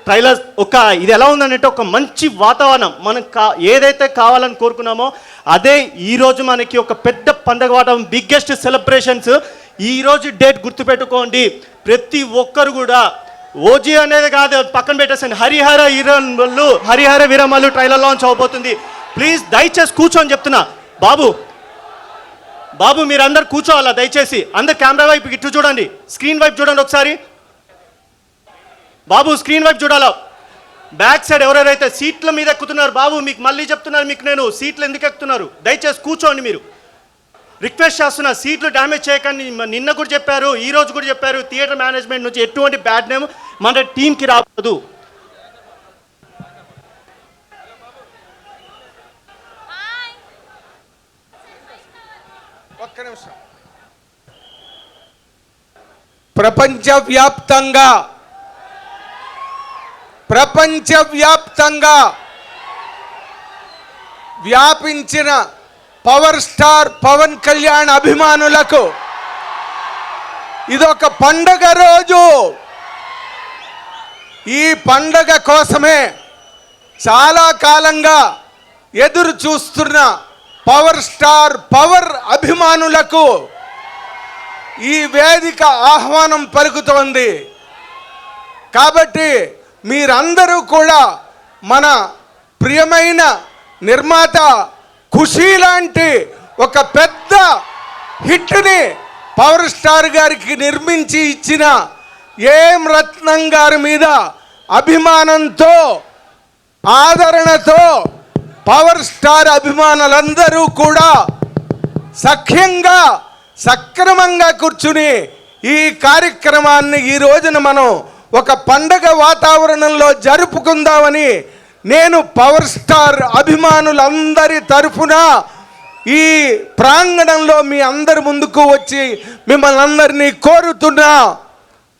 Trailer ఒక ఇది ఎలా ఉందంటే ఒక మంచి వాతావరణం మనం ఏదైతే కావాలని కోరుకున్నామో అదే ఈరోజు మనకి ఒక పెద్ద పండగ వాతావరణం, బిగ్గెస్ట్ సెలబ్రేషన్స్. ఈరోజు డేట్ గుర్తుపెట్టుకోండి, ప్రతి ఒక్కరు కూడా ఓజీ అనేది కాదు పక్కన పెట్టేసండి, హరిహర వీరమల్లు ట్రైలర్ లాంచ్ అవబోతుంది. ప్లీజ్ దయచేసి కూర్చోని చెప్తున్నా. బాబు మీరందరు కూర్చోవాలా దయచేసి. అందరు కెమెరా వైపు ఇటు చూడండి, స్క్రీన్ వైపు చూడండి ఒకసారి. బాబు స్క్రీన్ వైపు చూడాలా. బ్యాక్ సైడ్ ఎవరెవరైతే సీట్ల మీద ఎక్కుతున్నారు, బాబు మీకు మళ్ళీ చెప్తున్నారు, మీకు నేను సీట్లు ఎందుకు ఎక్కుతున్నారు దయచేసి కూర్చోండి. మీరు రిక్వెస్ట్ చేస్తున్నా, సీట్లు డ్యామేజ్ చేయకండి. నిన్న కూడా చెప్పారు, ఈ రోజు కూడా చెప్పారు, థియేటర్ మేనేజ్మెంట్ నుంచి ఎటువంటి బ్యాడ్ నేమ్ మన టీంకి రావద్దు. ఒక్క నిమిషం. ప్రపంచవ్యాప్తంగా వ్యాపించిన పవర్ స్టార్ పవన్ కళ్యాణ్ అభిమానులకు ఇదొక పండగ రోజు. ఈ పండగ కోసమే చాలా కాలంగా ఎదురు చూస్తున్న పవర్ స్టార్ పవర్ అభిమానులకు ఈ వేదిక ఆహ్వానం పలుకుతోంది. కాబట్టి మీరందరూ కూడా మన ప్రియమైన నిర్మాత ఖుషీ లాంటి ఒక పెద్ద హిట్ని పవర్ స్టార్ గారికి నిర్మించి ఇచ్చిన ఏం రత్నం గారి మీద అభిమానంతో, ఆదరణతో పవర్ స్టార్ అభిమానులందరూ కూడా సఖ్యంగా సక్రమంగా కూర్చుని ఈ కార్యక్రమాన్ని ఈ రోజున మనం ఒక పండగ వాతావరణంలో జరుపుకుందామని నేను పవర్ స్టార్ అభిమానులందరి తరఫున ఈ ప్రాంగణంలో మీ అందరి ముందుకు వచ్చి మిమ్మల్ని అందరినీ కోరుతున్నా.